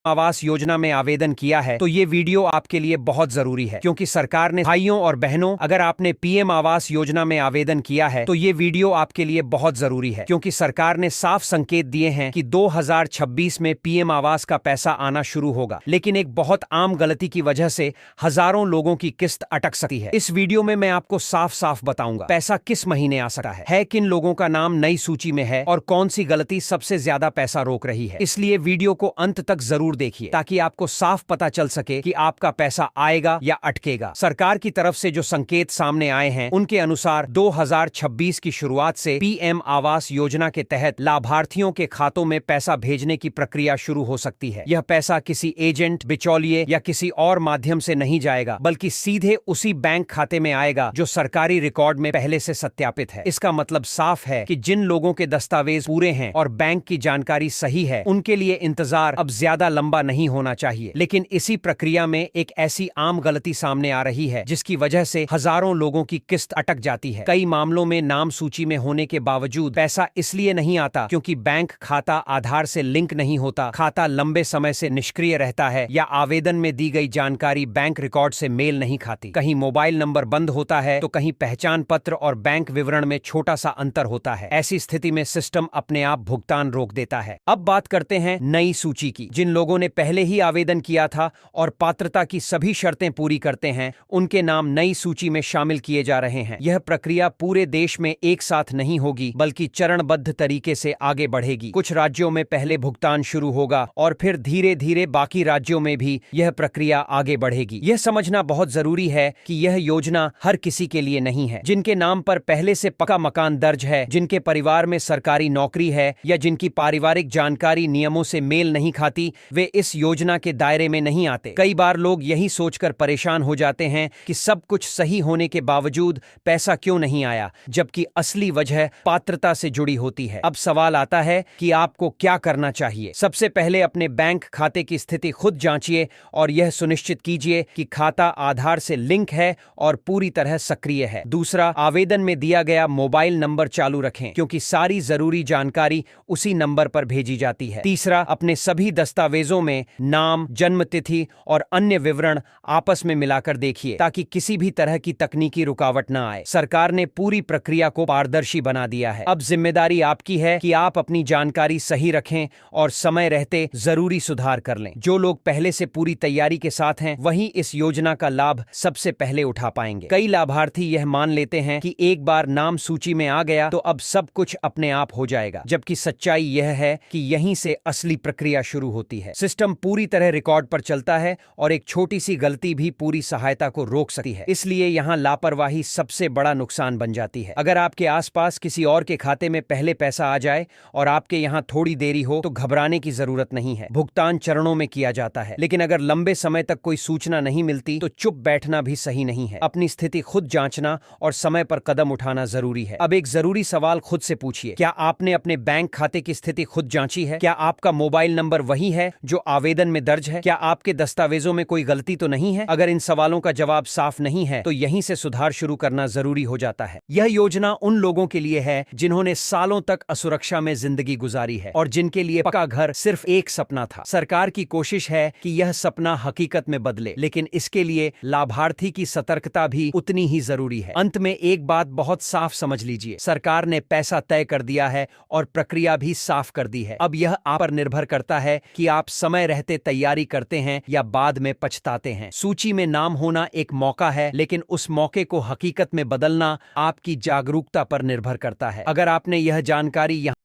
आवास योजना में आवेदन किया है तो ये वीडियो आपके लिए बहुत जरूरी है, क्योंकि सरकार ने भाइयों और बहनों, अगर आपने पीएम आवास योजना में आवेदन किया है तो ये वीडियो आपके लिए बहुत जरूरी है, क्योंकि सरकार ने साफ संकेत दिए हैं कि 2026 में पीएम आवास का पैसा आना शुरू होगा। लेकिन एक बहुत आम गलती की वजह से हजारों लोगों की किस्त अटक सकती है। इस वीडियो में मैं आपको साफ साफ बताऊंगा पैसा किस महीने आ सकता है किन लोगों का नाम नई सूची में है और कौन सी गलती सबसे ज्यादा पैसा रोक रही है। इसलिए वीडियो को अंत तक जरूर देखिए ताकि आपको साफ पता चल सके कि आपका पैसा आएगा या अटकेगा। सरकार की तरफ से जो संकेत सामने आए हैं उनके अनुसार 2026 की शुरुआत से पीएम आवास योजना के तहत लाभार्थियों के खातों में पैसा भेजने की प्रक्रिया शुरू हो सकती है। यह पैसा किसी एजेंट, बिचौलिए या किसी और माध्यम से नहीं जाएगा, बल्कि सीधे उसी बैंक खाते में आएगा जो सरकारी रिकॉर्ड में पहले से सत्यापित है। इसका मतलब साफ है कि जिन लोगों के दस्तावेज पूरे हैं और बैंक की जानकारी सही है, उनके लिए इंतजार अब ज्यादा लंबा नहीं होना चाहिए। लेकिन इसी प्रक्रिया में एक ऐसी आम गलती सामने आ रही है जिसकी वजह से हजारों लोगों की किस्त अटक जाती है। कई मामलों में नाम सूची में होने के बावजूद पैसा इसलिए नहीं आता क्योंकि बैंक खाता आधार से लिंक नहीं होता, खाता लंबे समय से निष्क्रिय रहता है, या आवेदन में दी गई जानकारी बैंक रिकॉर्ड से मेल नहीं खाती। कहीं मोबाइल नंबर बंद होता है तो कहीं पहचान पत्र और बैंक विवरण में छोटा सा अंतर होता है। ऐसी स्थिति में सिस्टम अपने आप भुगतान रोक देता है। अब बात करते हैं नई सूची की। जिन लोगों ने पहले ही आवेदन किया था और पात्रता की सभी शर्तें पूरी करते हैं, उनके नाम नई सूची में शामिल किए जा रहे हैं। यह प्रक्रिया पूरे देश में एक साथ नहीं होगी, बल्कि चरणबद्ध तरीके से आगे बढ़ेगी। कुछ राज्यों में पहले भुगतान शुरू होगा और फिर धीरे धीरे बाकी राज्यों में भी यह प्रक्रिया आगे बढ़ेगी। यह समझना बहुत जरूरी है कि यह योजना हर किसी के लिए नहीं है। जिनके नाम पर पहले से पक्का मकान दर्ज है, जिनके परिवार में सरकारी नौकरी है या जिनकी पारिवारिक जानकारी नियमों से मेल नहीं खाती, वे इस योजना के दायरे में नहीं आते। कई बार लोग यही सोचकर परेशान हो जाते हैं कि सब कुछ सही होने के बावजूद पैसा क्यों नहीं आया, जबकि असली वजह पात्रता से जुड़ी होती है। अब सवाल आता है कि आपको क्या करना चाहिए। सबसे पहले अपने बैंक खाते की स्थिति खुद जांचिए और यह सुनिश्चित कीजिए कि खाता आधार से लिंक है और पूरी तरह सक्रिय है। दूसरा, आवेदन में दिया गया मोबाइल नंबर चालू रखें, क्योंकि सारी जरूरी जानकारी उसी नंबर पर भेजी जाती है। तीसरा, अपने सभी दस्तावेजों में नाम, जन्म तिथि और अन्य विवरण आपस में मिलाकर देखिए ताकि किसी भी तरह की तकनीकी रुकावट न आए। सरकार ने पूरी प्रक्रिया को पारदर्शी बना दिया है। अब जिम्मेदारी आपकी है कि आप अपनी जानकारी सही रखें और समय रहते जरूरी सुधार कर लें। जो लोग पहले से पूरी तैयारी के साथ हैं, वही इस योजना का लाभ सबसे पहले उठा पाएंगे। कई लाभार्थी यह मान लेते हैं कि एक बार नाम सूची में आ गया तो अब सब कुछ अपने आप हो जाएगा, जबकि सच्चाई यह है कि यहीं से असली प्रक्रिया शुरू होती है। सिस्टम पूरी तरह रिकॉर्ड पर चलता है और एक छोटी सी गलती भी पूरी सहायता को रोक सकती है। इसलिए यहाँ लापरवाही सबसे बड़ा नुकसान बन जाती है। अगर आपके आसपास किसी और के खाते में पहले पैसा आ जाए और आपके यहाँ थोड़ी देरी हो तो घबराने की जरूरत नहीं है। भुगतान चरणों में किया जाता है, लेकिन अगर लंबे समय तक कोई सूचना नहीं मिलती तो चुप बैठना भी सही नहीं है। अपनी स्थिति खुद जांचना और समय पर कदम उठाना जरूरी है। अब एक जरूरी सवाल खुद से पूछिए, क्या आपने अपने बैंक खाते की स्थिति खुद जांची है? क्या आपका मोबाइल नंबर वही है जो आवेदन में दर्ज है? क्या आपके दस्तावेजों में कोई गलती तो नहीं है? अगर इन सवालों का जवाब साफ नहीं है तो यहीं से सुधार शुरू करना जरूरी हो जाता है। यह योजना उन लोगों के लिए है जिन्होंने सालों तक असुरक्षा में जिंदगी गुजारी है और जिनके लिए पक्का घर सिर्फ एक सपना था। सरकार की कोशिश है कि यह सपना हकीकत में बदले, लेकिन इसके लिए लाभार्थी की सतर्कता भी उतनी ही जरूरी है। अंत में एक बात बहुत साफ समझ लीजिए, सरकार ने पैसा तय कर दिया है और प्रक्रिया भी साफ कर दी है। अब यह आप पर निर्भर करता है कि आप समय रहते तैयारी करते हैं या बाद में पछताते हैं। सूची में नाम होना एक मौका है, लेकिन उस मौके को हकीकत में बदलना आपकी जागरूकता पर निर्भर करता है। अगर आपने यह जानकारी यहाँ